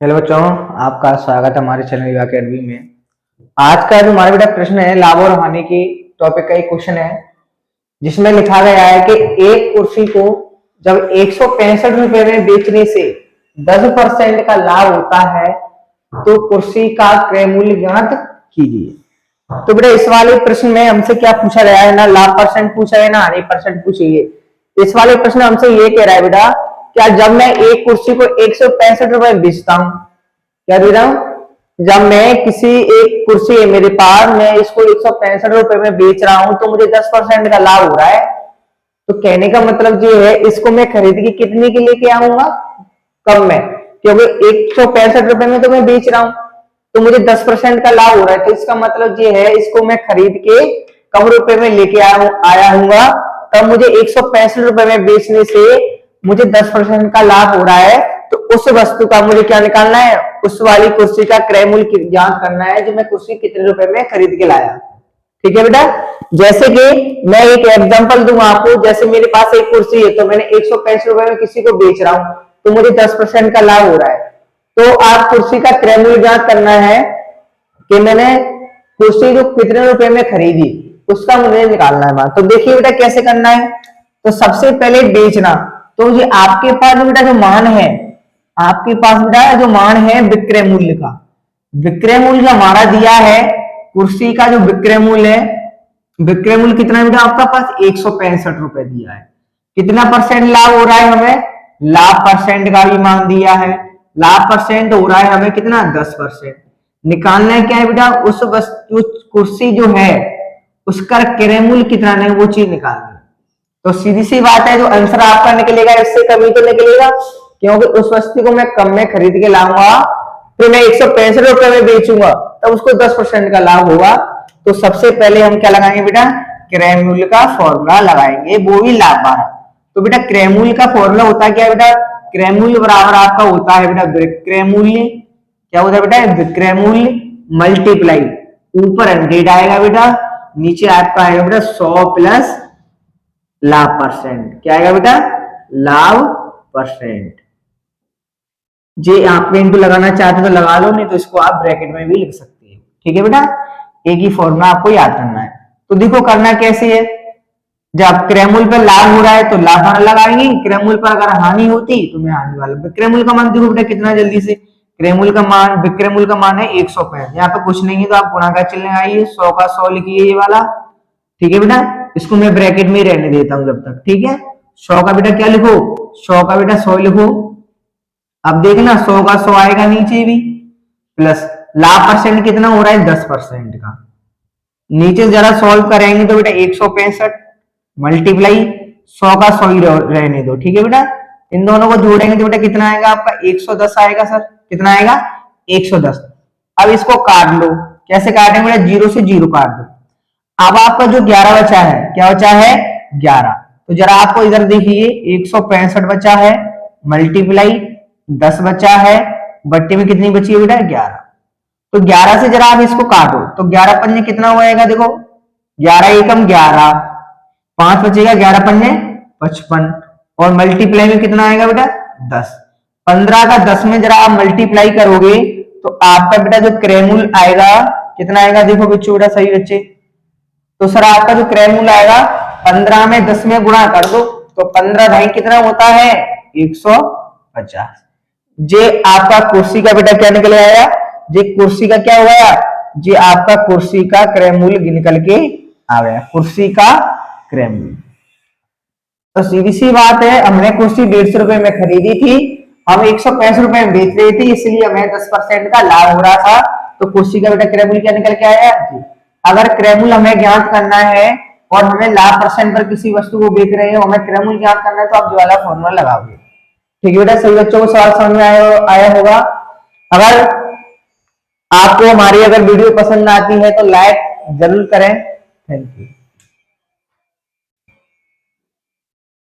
Hello बच्चों, आपका स्वागत है हमारे चैनल युवा अकेडमी में। आज का जो हमारा बेटा प्रश्न है लाभ और हानि की टॉपिक का एक क्वेश्चन है, जिसमें लिखा गया है कि एक कुर्सी को जब 165 रुपए में बेचने से 10% का लाभ होता है तो कुर्सी का क्रय मूल्य ज्ञात कीजिए। तो बेटा इस वाले प्रश्न में हमसे क्या पूछा गया है, ना लाभ परसेंट पूछा है ना हानि परसेंट पूछी है। इस वाले प्रश्न हमसे ये कह रहा है बेटा, क्या जब मैं एक कुर्सी को 165 रुपए में बेचता हूं, क्या दे रहा हूं, जब मैं किसी एक कुर्सी है मेरे पास, मैं इसको 165 रुपए में बेच रहा हूं तो मुझे 10% का लाभ हो रहा है। तो कहने का मतलब ये है, इसको मैं खरीद के कितने के लेके आऊंगा, कम में, क्योंकि 165 रुपए में तो मैं बेच रहा हूं तो मुझे 10% का लाभ हो रहा है। तो इसका मतलब ये है, इसको मैं खरीद के कम रुपए में लेके आया हूंगा, तब मुझे 165 रुपए में बेचने से मुझे 10% का लाभ हो रहा है। तो उस वस्तु का मुझे क्या निकालना है, उस वाली कुर्सी का क्रय मूल्य ज्ञात करना है जो मैं कुर्सी कितने रुपए में खरीद के लाया। ठीक है बेटा, जैसे कि मैं एक एग्जांपल दूंगा आपको। जैसे मेरे पास एक कुर्सी है तो मैंने 165 रुपए में किसी को बेच रहा हूं तो मुझे 10% का लाभ हो रहा है। तो आप कुर्सी का क्रय मूल्य ज्ञात करना है कि मैंने कुर्सी जो कितने रुपए में खरीदी उसका मुझे निकालना है। तो देखिए बेटा कैसे करना है। तो सबसे पहले बेचना, तो ये आपके पास बेटा जो मान है, आपके पास बेटा जो मान है विक्रय मूल्य का, विक्रय मूल्य हमारा दिया है कुर्सी का जो विक्रय मूल्य है, विक्रय मूल्य कितना है बेटा आपका पास 165 रुपए दिया है। कितना परसेंट लाभ हो रहा है हमें, लाभ परसेंट का भी मान दिया है, लाभ परसेंट हो रहा है हमें कितना 10%। निकालना है क्या है बेटा, उस वस्तु कुर्सी जो है उसका क्रय मूल्य कितना है वो चीज निकालनी है। तो सीधी सी बात है, जो आंसर आपका निकलेगा इससे कम ही तो निकलेगा, क्योंकि उस वस्तु को मैं कम में खरीद के लाऊंगा, फिर मैं 165 रुपए में बेचूंगा तब उसको 10% का लाभ होगा। तो सबसे पहले हम क्या लगाएंगे बेटा, क्रय मूल्य का फॉर्मूला लगाएंगे, वो भी लाभ वाला। तो बेटा क्रय मूल्य का फॉर्मूला होता है क्या बेटा, क्रय मूल्य बराबर आपका होता है बेटा विक्रय मूल्य, क्या होता है बेटा विक्रय मूल्य मल्टीप्लाई, ऊपर 100 आएगा बेटा, नीचे आपका आएगा बेटा 100 प्लस लाभ परसेंट। क्या आएगा बेटा, लाभ परसेंट। जे आप इंटू लगाना चाहते हो तो लगा लो, नहीं तो इसको आप ब्रैकेट में भी लिख सकते हो। ठीक है बेटा, एक ही फॉर्मूला आपको याद करना है। तो देखो करना कैसे है, जब क्रय मूल्य पर लाभ हो रहा है तो लाभ वाला लगाएंगे, क्रय मूल्य पर अगर हानि होती तो मैं हानि वाला। क्रय मूल्य का मान देखो बेटा कितना जल्दी से, क्रय मूल्य का मान, विक्रय मूल्य का मान है 165। यहाँ पे कुछ नहीं है तो आप गुणा कर चलने आइए, 100 का 100 लिखिए ये वाला। ठीक है बेटा, इसको मैं ब्रैकेट में रहने देता हूं जब तक। ठीक है, 100 का बेटा क्या लिखो, 100 का बेटा 100 लिखो। अब देखना 100 का 100 आएगा नीचे भी, प्लस लाभ परसेंट कितना हो रहा है 10% का, नीचे जरा सॉल्व करेंगे तो बेटा 165 मल्टीप्लाई 100 का 100 ही रहने दो। ठीक है बेटा, इन दोनों को जोड़ेंगे तो बेटा कितना आएगा आपका 110 आएगा सर, कितना आएगा 110। अब इसको काट लो, कैसे काटेंगे बेटा, 0 से 0 काट दो। अब आपका जो 11 बचा है, क्या बचा है 11, तो जरा आपको इधर देखिए 165 बचा है, मल्टीप्लाई 10 बचा है, बट्टे में कितनी बची है बेटा 11। तो 11 से जरा आप इसको काटो तो 11 पंजे कितना हो जाएगा, देखो 11 एकम 11, 5 बचेगा, 11 पंजे 55, और मल्टीप्लाई में कितना आएगा बेटा 10। 15 का 10 में जरा आप मल्टीप्लाई करोगे तो आपका बेटा जो क्रय मूल्य आएगा कितना आएगा, देखो बच्चों बेटा सही बच्चे, तो सर आपका जो क्रय मूल्य आएगा 15 में 10 में गुणा कर दो तो 15 ढाई कितना होता है 150। जे आपका कुर्सी का बेटा क्या निकल आया, जे कुर्सी का क्या हुआ, जे आपका कुर्सी का क्रय मूल्य निकल के आ गया, कुर्सी का क्रय मूल्य। तो सीधी सी बात है, हमने कुर्सी 150 रुपए में खरीदी थी, हम 165 रुपए में बेच रहे थे, इसलिए हमें 10% का लाभ हो रहा था। तो कुर्सी का बेटा क्रय मूल्य क्या निकल के आया। अगर क्रय मूल्य हमें ज्ञात करना है और हमें लाभ परसेंट पर किसी वस्तु को बेच रहे हो, हमें क्रय मूल्य ज्ञात करना है, तो आप जो वाला फॉर्मूला लगाओगे। ठीक है बेटा, सही बच्चों को सवाल समझ में आया होगा। अगर आपको हमारी अगर वीडियो पसंद आती है तो लाइक जरूर करें। Thank you.